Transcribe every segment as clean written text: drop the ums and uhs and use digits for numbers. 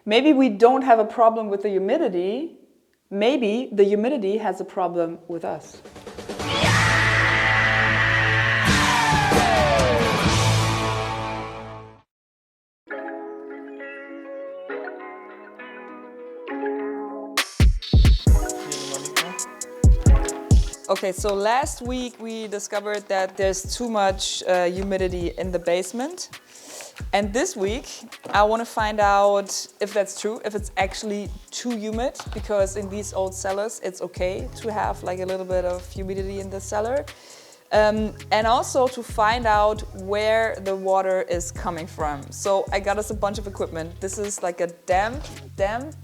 Maybe we don't have a problem with the humidity. Maybe the humidity has a problem with us. Okay, so last week we discovered that there's too much humidity in the basement. And this week I want to find out if that's true, if it's actually too humid, because in these old cellars it's okay to have like a little bit of humidity in the cellar. And also to find out where the water is coming from. So I got us a bunch of equipment. This is like a damp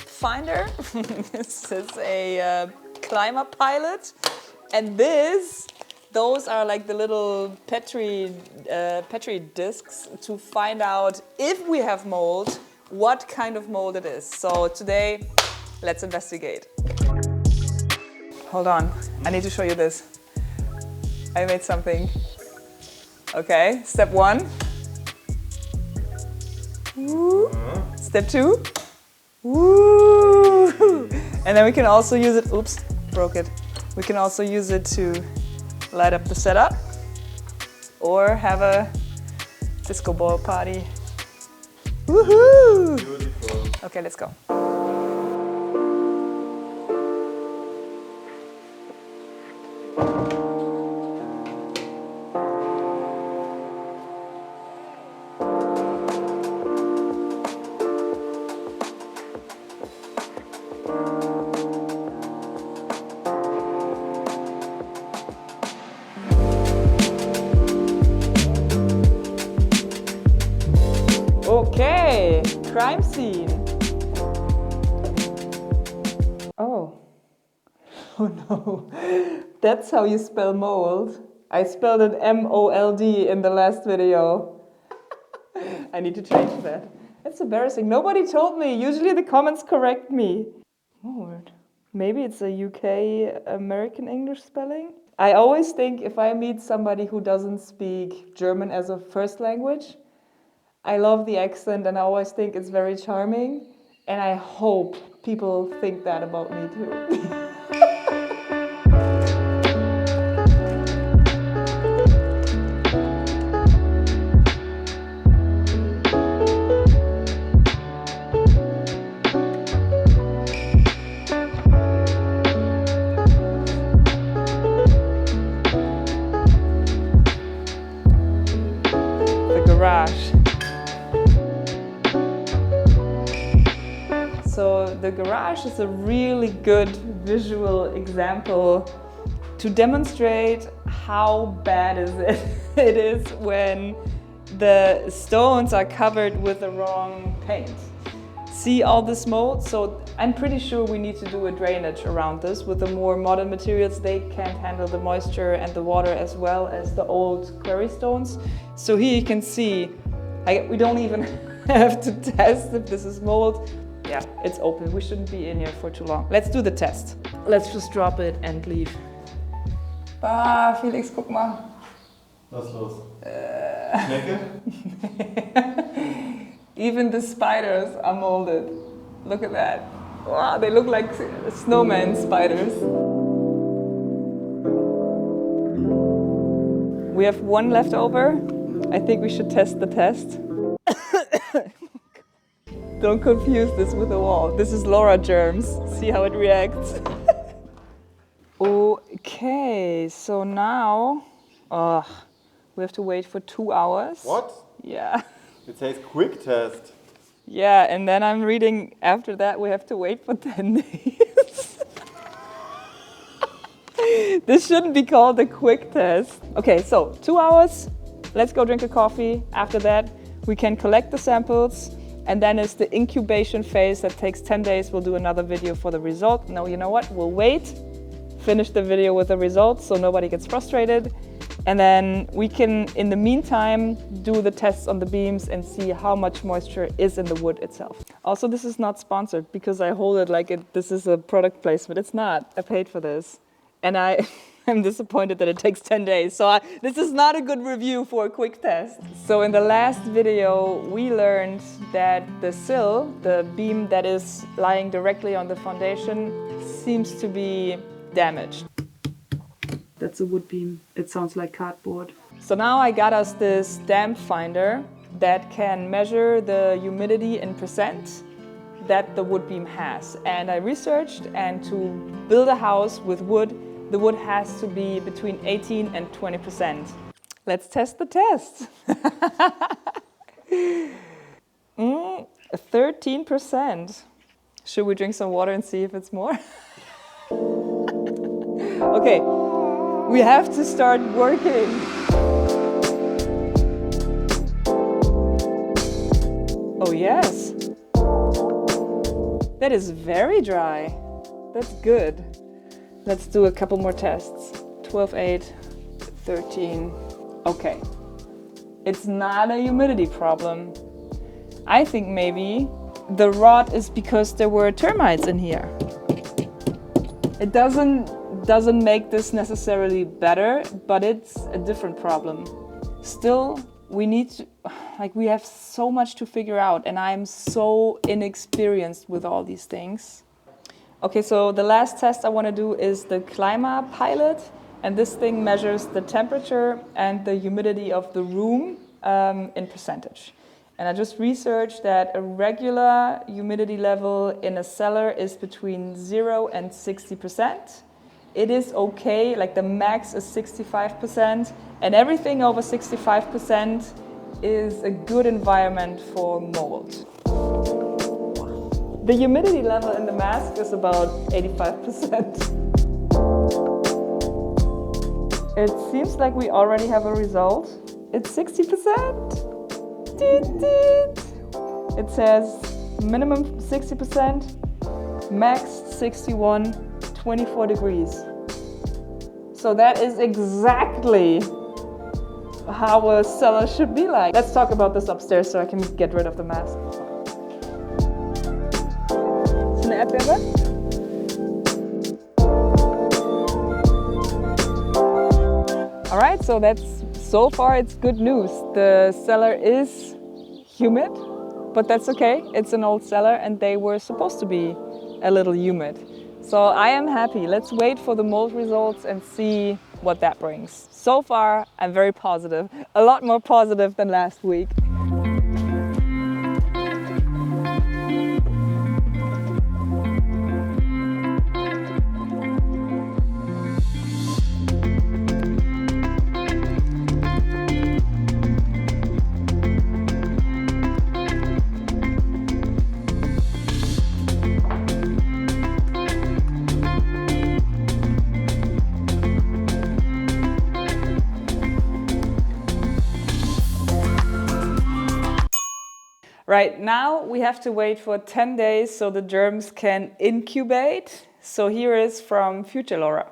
finder. This is a climber pilot. And those are like the little Petri discs to find out if we have mold, what kind of mold it is. So today, let's investigate. Hold on, I need to show you this. I made something. Okay, step 1. Woo. Step 2. Woo. And then we can also use it, oops, broke it. We can also use it to light up the setup or have a disco ball party. Woohoo! Beautiful. Okay, let's go. Okay, crime scene. Oh no, that's how you spell mold. I spelled it M-O-L-D in the last video. I need to change that. That's embarrassing. Nobody told me. Usually the comments correct me. Mold. Maybe it's a UK American English spelling. I always think if I meet somebody who doesn't speak German as a first language, I love the accent and I always think it's very charming, and I hope people think that about me too. The garage. So the garage is a really good visual example to demonstrate how bad it is when the stones are covered with the wrong paint. See all this mold? So I'm pretty sure we need to do a drainage around this. With the more modern materials, they can't handle the moisture and the water as well as the old quarry stones. So here you can see, we don't even have to test if this is mold. Yeah, it's open. We shouldn't be in here for too long. Let's do the test. Let's just drop it and leave. Felix, guck mal. Was ist los? Schnecke? Even the spiders are molded. Look at that. Wow, they look like snowman spiders. We have one left over. I think we should test the test. Don't confuse this with the wall. This is Laura germs. See how it reacts. Okay, so now we have to wait for 2 hours. What? Yeah. It says quick test. Yeah, and then I'm reading after that we have to wait for 10 days. This shouldn't be called a quick test. Okay, so 2 hours. Let's go drink a coffee. After that, we can collect the samples. And then it's the incubation phase that takes 10 days. We'll do another video for the result. No, you know what? We'll wait, finish the video with the results so nobody gets frustrated. And then we can, in the meantime, do the tests on the beams and see how much moisture is in the wood itself. Also, this is not sponsored because I hold it like this is a product placement. It's not. I paid for this. And I am disappointed that it takes 10 days. So this is not a good review for a quick test. So in the last video, we learned that the sill, the beam that is lying directly on the foundation, seems to be damaged. That's a wood beam. It sounds like cardboard. So now I got us this damp finder that can measure the humidity in percent that the wood beam has. And I researched, and to build a house with wood, the wood has to be between 18 and 20%. Let's test the test. 13%. Should we drink some water and see if it's more? Okay, we have to start working. Oh yes. That is very dry. That's good. Let's do a couple more tests. 12, 8, 13. Okay. It's not a humidity problem. I think maybe the rot is because there were termites in here. It doesn't make this necessarily better, but it's a different problem. Still, we have so much to figure out, and I'm so inexperienced with all these things. Okay, so the last test I want to do is the Clima pilot, and this thing measures the temperature and the humidity of the room in percentage. And I just researched that a regular humidity level in a cellar is between 0 and 60%. It is okay, like the max is 65%, and everything over 65% is a good environment for mold. The humidity level in the mask is about 85%. It seems like we already have a result. It's 60%. It says minimum 60%, max 61, 24 degrees. So that is exactly how a cellar should be like. Let's talk about this upstairs so I can get rid of the mask. Ist eine Erdbeere? All right, so far it's good news. The cellar is humid, but that's okay. It's an old cellar and they were supposed to be a little humid. So I am happy. Let's wait for the mold results and see what that brings. So far, I'm very positive. A lot more positive than last week. Right now we have to wait for 10 days so the germs can incubate. So here is from future Laura.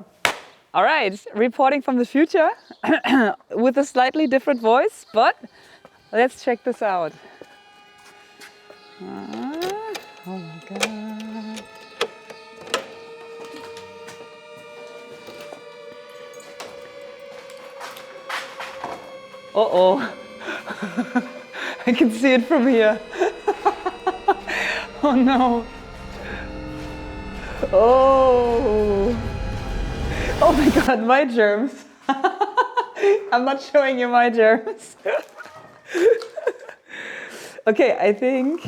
All right, reporting from the future with a slightly different voice, but let's check this out. Oh my God. Uh-oh. I can see it from here. Oh no. Oh. Oh my God, my germs. I'm not showing you my germs. Okay, I think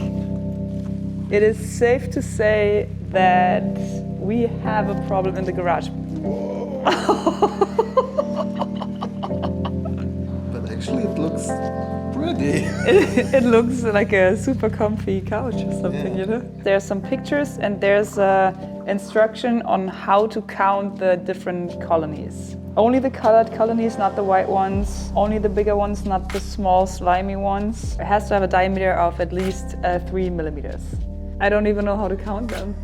it is safe to say that we have a problem in the garage. But actually it looks pretty. It looks like a super comfy couch or something, you know? There's some pictures and there's instruction on how to count the different colonies. Only the colored colonies, not the white ones. Only the bigger ones, not the small slimy ones. It has to have a diameter of at least 3 millimeters. I don't even know how to count them.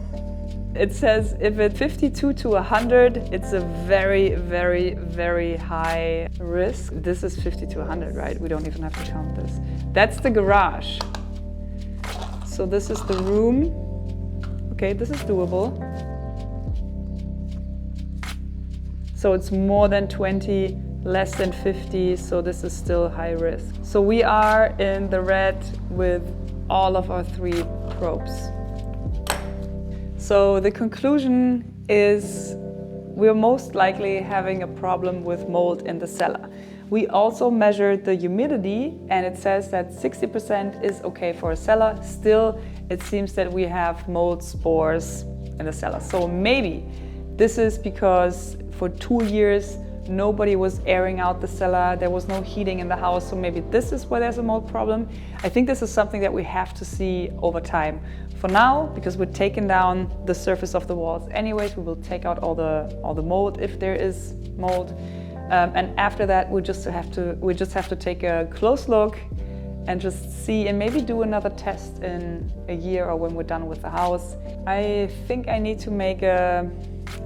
It says if it's 52 to 100, it's a very, very, very high risk. This is 50 to 100, right? We don't even have to count this. That's the garage. So this is the room. Okay, this is doable. So it's more than 20, less than 50, so this is still high risk. So we are in the red with all of our 3 probes. So the conclusion is we're most likely having a problem with mold in the cellar. We also measured the humidity and it says that 60% is okay for a cellar. Still, it seems that we have mold spores in the cellar. So maybe this is because for 2 years nobody was airing out the cellar, there was no heating in the house, so maybe this is where there's a mold problem. I think this is something that we have to see over time. For now, because we're taking down the surface of the walls anyways, we will take out all the mold if there is mold. And after that, we just have to take a close look and just see and maybe do another test in a year or when we're done with the house. I think I need to make a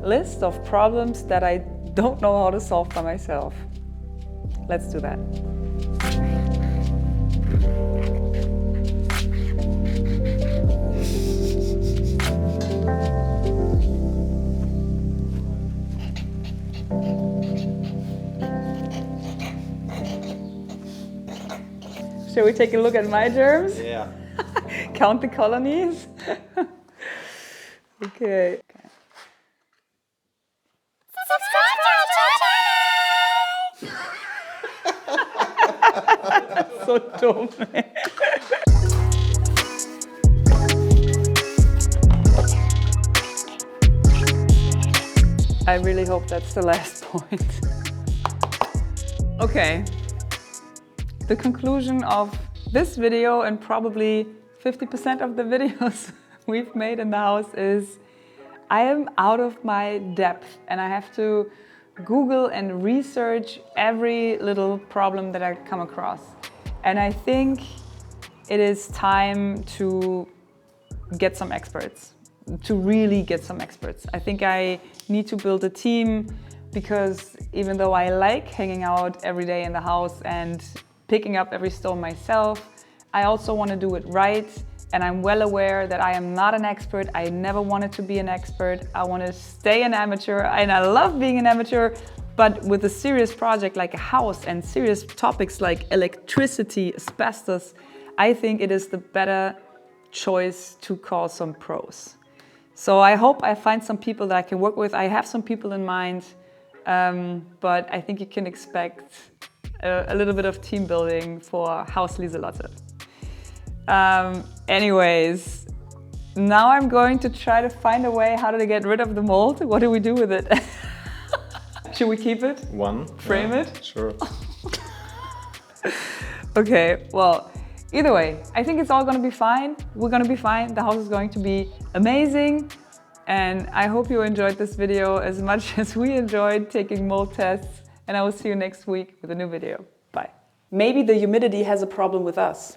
list of problems that I don't know how to solve by myself. Let's do that. Shall we take a look at my germs? Yeah. Count the colonies? Okay. So dumb. I really hope that's the last point. Okay. The conclusion of this video and probably 50% of the videos we've made in the house is I am out of my depth and I have to Google and research every little problem that I come across. And I think it is time to get some experts, to really get some experts. I think I need to build a team because even though I like hanging out every day in the house and picking up every stone myself, I also want to do it right. And I'm well aware that I am not an expert. I never wanted to be an expert. I want to stay an amateur and I love being an amateur. But with a serious project like a house and serious topics like electricity, asbestos, I think it is the better choice to call some pros. So I hope I find some people that I can work with. I have some people in mind, but I think you can expect a little bit of team building for House Liselotte. Anyways, now I'm going to try to find a way how to get rid of the mold. What do we do with it? Should we keep it? Frame it? Sure. Okay, well, either way, I think it's all gonna be fine. We're gonna be fine. The house is going to be amazing. And I hope you enjoyed this video as much as we enjoyed taking mold tests. And I will see you next week with a new video. Bye. Maybe the humidity has a problem with us.